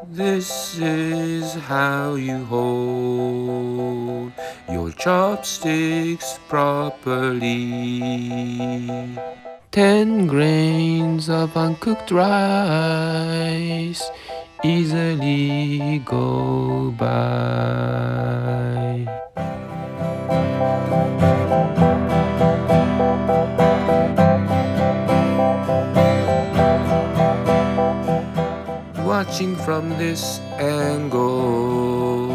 This is how you hold your chopsticks properly. 10 grains of uncooked rice easily go by. Watching from this angle,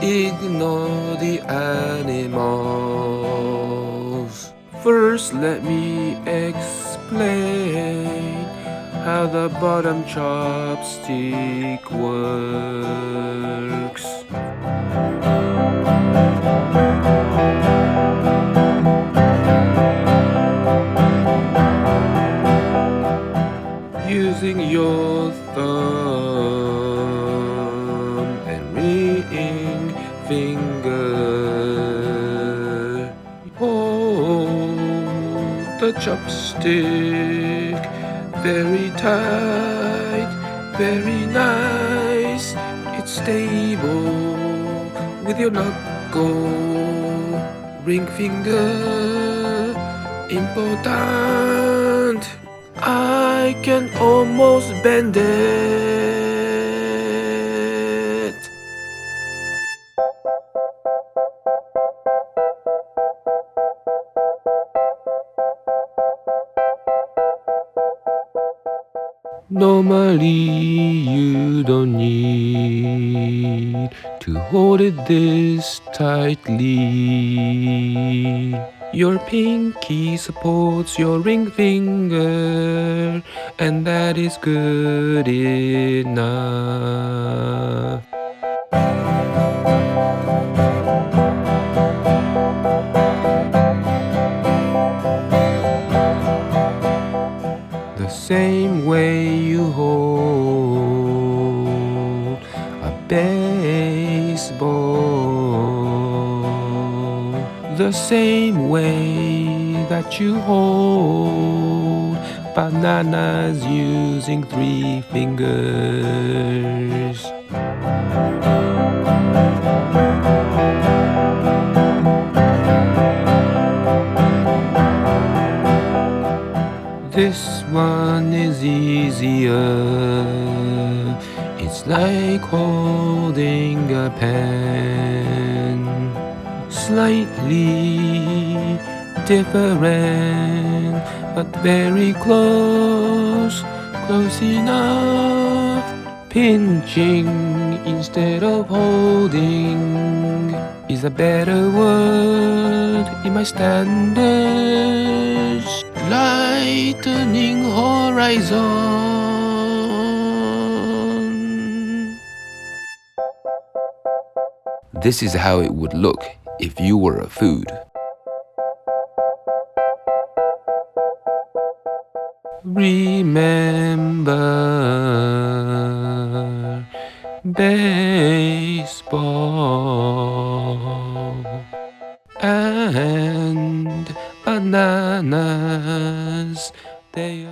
ignore the animals. First let me explain how the bottom chopstick works. Using your thumb and ring finger, hold the chopstick very tight, very nice. It's stable with your knuckle, ring finger, important. I can almost bend it. Normally you don't need to hold it this tightly. Your pinky supports your ring finger, and that is good enough. The same way you hold a baseball, the same way that you hold bananas using 3 fingers. This one is easier. It's like holding a pen. Slightly different, but very close, close enough. Pinching instead of holding is a better word in my standards. Lightening horizon. This is how it would look if you were a food. Remember baseball and bananas. They